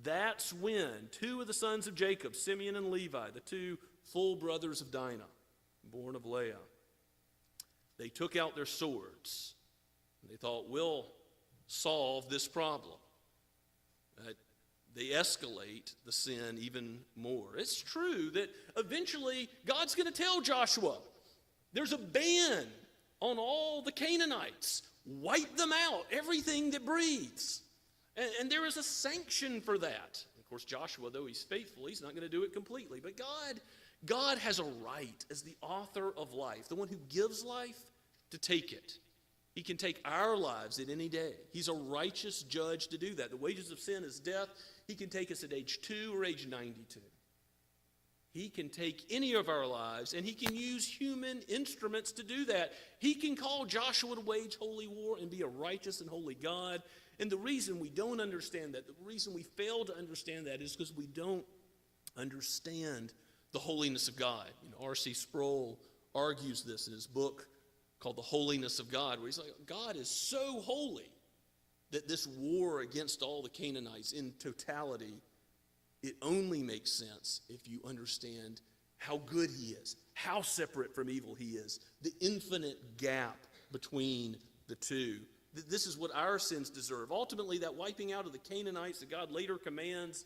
that's when two of the sons of Jacob, Simeon and Levi, the two full brothers of Dinah, born of Leah, they took out their swords. And they thought, we'll solve this problem. They escalate the sin even more. It's true that eventually God's going to tell Joshua, there's a ban on all the Canaanites. Wipe them out, everything that breathes. And there is a sanction for that. Of course, Joshua, though he's faithful, he's not going to do it completely. But God has a right as the author of life, the one who gives life, to take it. He can take our lives at any day. He's a righteous judge to do that. The wages of sin is death. He can take us at age 2 or age 92. He can take any of our lives, and he can use human instruments to do that. He can call Joshua to wage holy war and be a righteous and holy God. And the reason we don't understand that, the reason we fail to understand that, is because we don't understand the holiness of God. R.C. Sproul argues this in his book called The Holiness of God, where he's like, God is so holy that this war against all the Canaanites in totality, it only makes sense if you understand how good he is, how separate from evil he is, the infinite gap between the two. This is what our sins deserve. Ultimately, that wiping out of the Canaanites that God later commands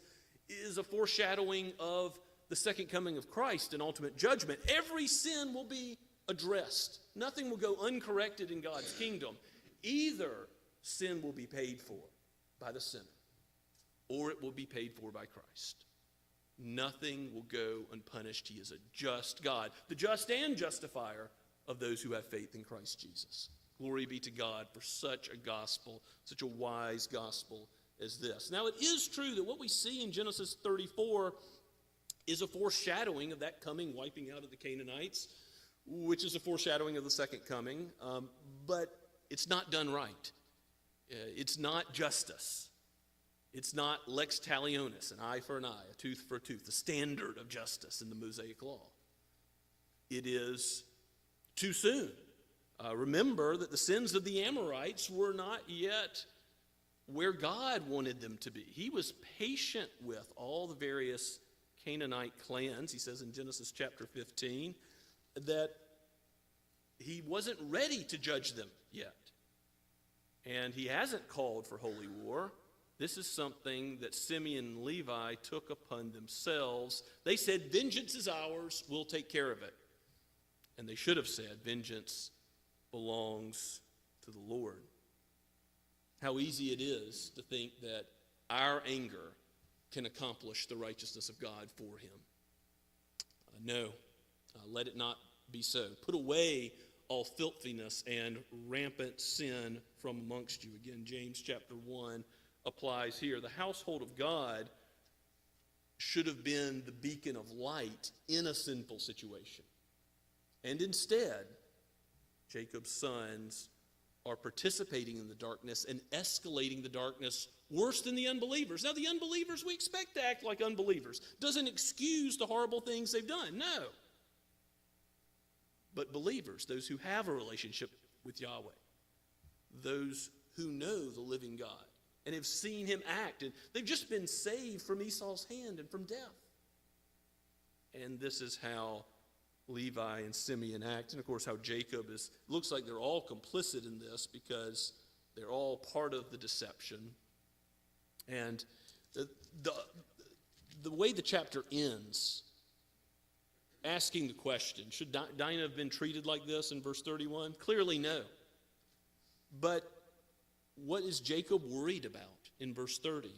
is a foreshadowing of the second coming of Christ and ultimate judgment. Every sin will be addressed. Nothing will go uncorrected in God's kingdom. Either sin will be paid for by the sinner, or it will be paid for by Christ. Nothing will go unpunished. He is a just God, the just and justifier of those who have faith in Christ Jesus. Glory be to God for such a gospel, such a wise gospel as this. Now, it is true that what we see in Genesis 34 is a foreshadowing of that coming wiping out of the Canaanites, which is a foreshadowing of the second coming, but it's not done right. It's not justice. It's not lex talionis, an eye for an eye, a tooth for a tooth, the standard of justice in the Mosaic Law. It is too soon. Remember that the sins of the Amorites were not yet where God wanted them to be. He was patient with all the various Canaanite clans. He says in Genesis chapter 15 that he wasn't ready to judge them yet. And he hasn't called for holy war. This is something that Simeon and Levi took upon themselves. They said, vengeance is ours, we'll take care of it. And they should have said, vengeance belongs to the Lord. How easy it is to think that our anger can accomplish the righteousness of God for him. No, let it not be so. Put away all filthiness and rampant sin from amongst you. Again, James chapter 1 applies here. The household of God should have been the beacon of light in a sinful situation. And instead, Jacob's sons are participating in the darkness and escalating the darkness worse than the unbelievers. Now, the unbelievers, we expect to act like unbelievers. Doesn't excuse the horrible things they've done. No. But believers, those who have a relationship with Yahweh, those who know the living God and have seen him act, and they've just been saved from Esau's hand and from death. And this is how Levi and Simeon act, and of course how Jacob is. Looks like they're all complicit in this because they're all part of the deception. And the way the chapter ends, asking the question, should Dinah have been treated like this in verse 31? Clearly no. But what is Jacob worried about in verse 30?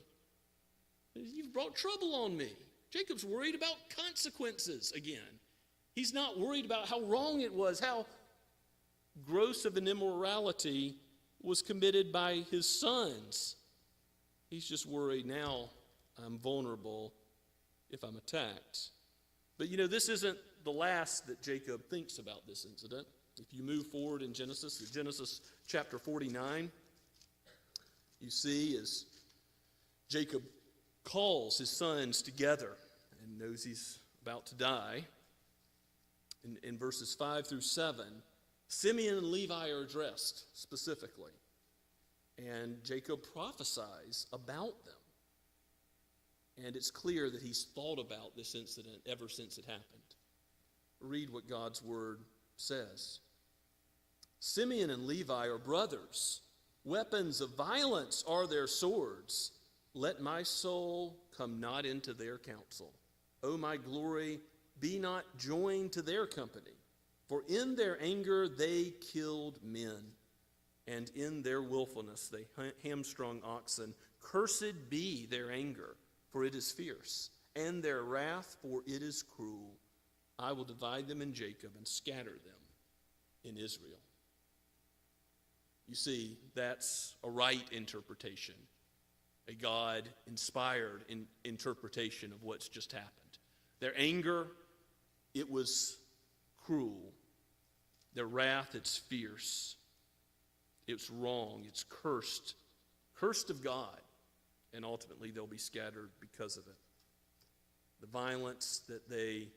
You've brought trouble on me. Jacob's worried about consequences again. He's not worried about how wrong it was, how gross of an immorality was committed by his sons. He's just worried now I'm vulnerable if I'm attacked. But this isn't the last that Jacob thinks about this incident. If you move forward in Genesis chapter 49, you see as Jacob calls his sons together and knows he's about to die. In verses 5 through 7, Simeon and Levi are addressed specifically. And Jacob prophesies about them. And it's clear that he's thought about this incident ever since it happened. Read what God's word says. Simeon and Levi are brothers. Weapons of violence are their swords. Let my soul come not into their counsel. O my glory, be not joined to their company. For in their anger they killed men, and in their willfulness they hamstrung oxen. Cursed be their anger, for it is fierce, and their wrath, for it is cruel. I will divide them in Jacob and scatter them in Israel. You see, that's a right interpretation, a God-inspired interpretation of what's just happened. Their anger, it was cruel. Their wrath, it's fierce. It's wrong. It's cursed. Cursed of God. And ultimately, they'll be scattered because of it. The violence that they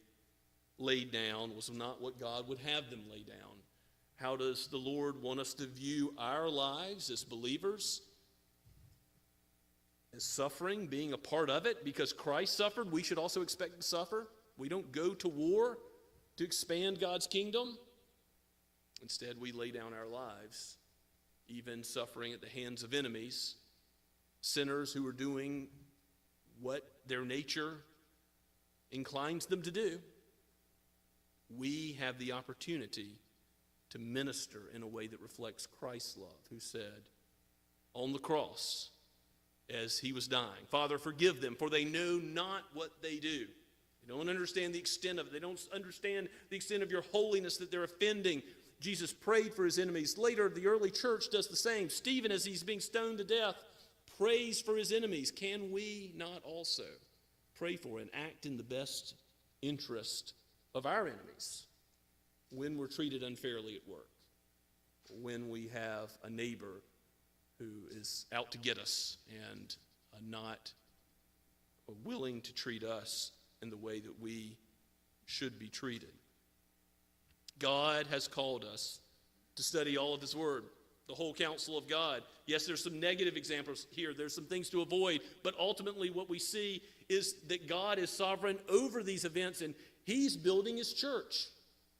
laid down was not what God would have them lay down. How does the Lord want us to view our lives as believers? As suffering, being a part of it? Because Christ suffered, we should also expect to suffer. We don't go to war to expand God's kingdom. Instead, we lay down our lives, even suffering at the hands of enemies, sinners who are doing what their nature inclines them to do. We have the opportunity to minister in a way that reflects Christ's love, who said on the cross as he was dying, Father, forgive them, for they know not what they do. They don't understand the extent of it. They don't understand the extent of your holiness that they're offending. Jesus prayed for his enemies. Later, the early church does the same. Stephen, as he's being stoned to death, prays for his enemies. Can we not also pray for and act in the best interest of our enemies when we're treated unfairly at work, when we have a neighbor who is out to get us and not willing to treat us in the way that we should be treated? God has called us to study all of his word, the whole counsel of God. Yes, there's some negative examples here. There's some things to avoid. But ultimately what we see is that God is sovereign over these events, and he's building his church.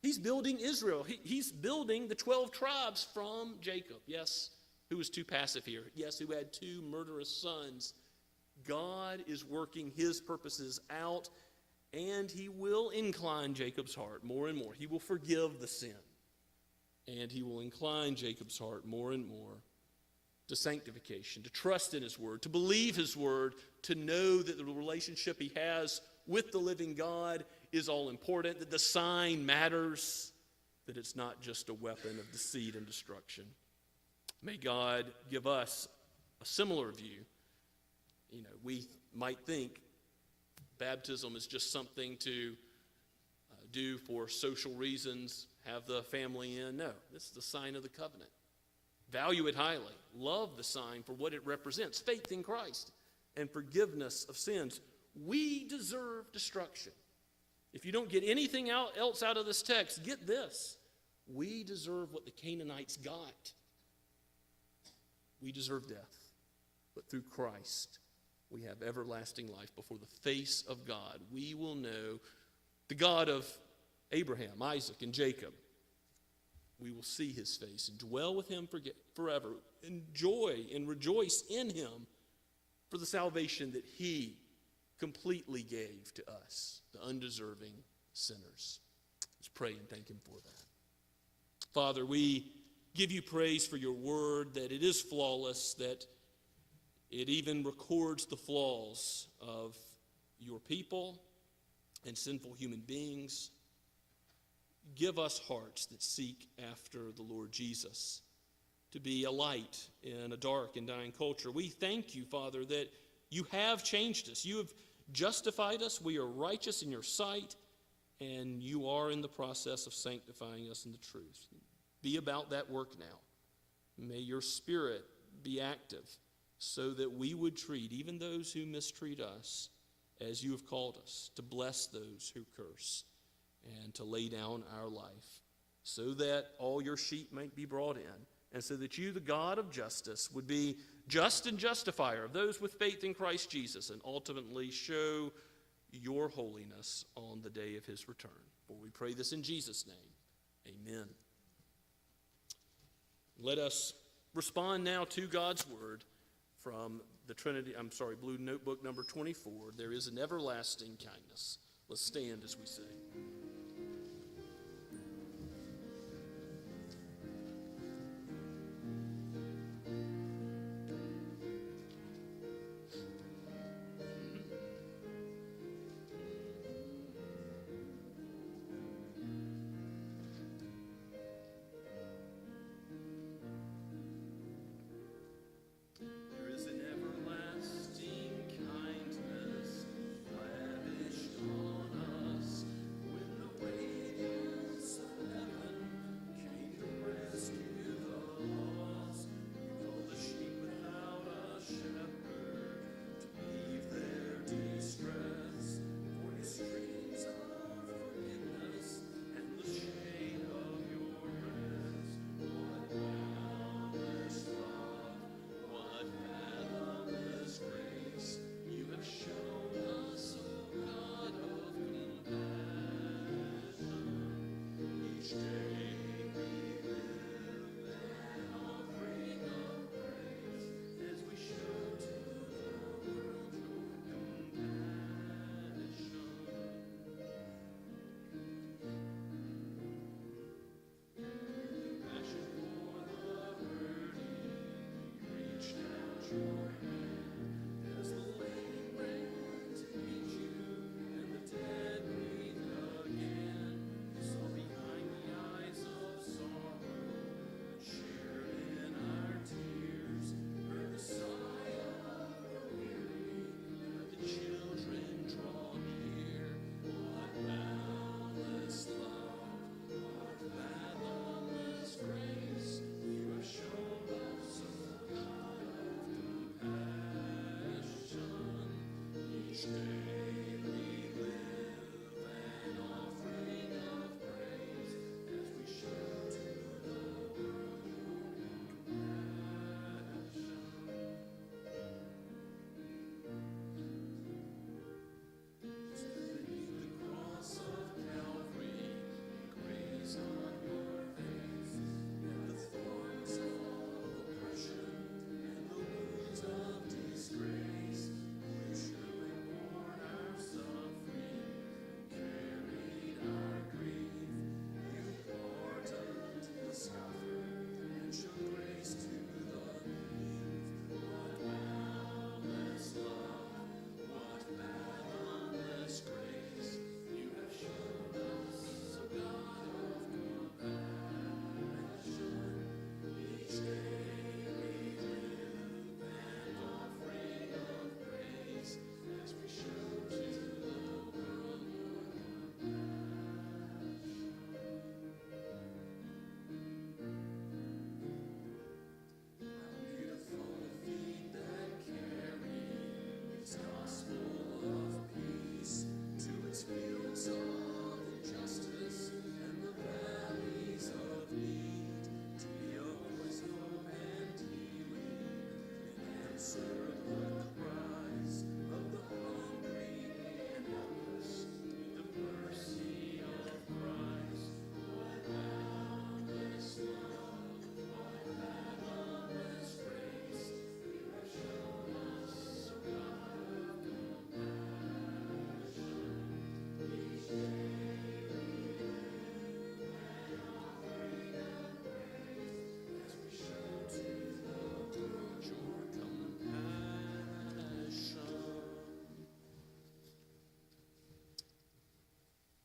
He's building Israel. He's building the 12 tribes from Jacob. Yes, who was too passive here. Yes, who had 2 murderous sons. God is working his purposes out, and he will incline Jacob's heart more and more. He will forgive the sin. And he will incline Jacob's heart more and more to sanctification, to trust in his word, to believe his word, to know that the relationship he has with the living God is all important, that the sign matters, that it's not just a weapon of deceit and destruction. May God give us a similar view. We might think baptism is just something to do for social reasons, have the family in. No, this is the sign of the covenant. Value it highly. Love the sign for what it represents, faith in Christ and forgiveness of sins. We deserve destruction. If you don't get anything else out of this text, get this. We deserve what the Canaanites got. We deserve death. But through Christ, we have everlasting life before the face of God. We will know the God of Abraham, Isaac, and Jacob. We will see his face and dwell with him forever. Enjoy and rejoice in him for the salvation that he completely gave to us, the undeserving sinners. Let's pray and thank him for that. Father, we give you praise for your word, that it is flawless, that it even records the flaws of your people and sinful human beings. Give us hearts that seek after the Lord Jesus, to be a light in a dark and dying culture. We thank you, Father, that you have changed us. You have justified us. We are righteous in your sight, and you are in the process of sanctifying us in the truth. Be about that work now. May your Spirit be active so that we would treat even those who mistreat us as you have called us, to bless those who curse, and to lay down our life, so that all your sheep might be brought in, and so that you, the God of justice, would be just and justifier of those with faith in Christ Jesus, and ultimately show your holiness on the day of his return. For we pray this in Jesus' name. Amen. Let us respond now to God's word from the Blue Notebook number 24. There is an everlasting kindness. Let's stand as we sing.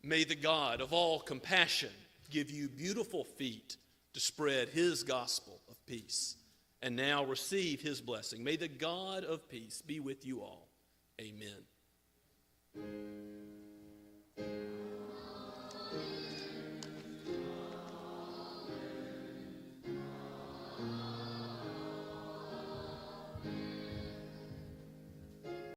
May the God of all compassion give you beautiful feet to spread his gospel of peace. And now receive his blessing. May the God of peace be with you all. Amen.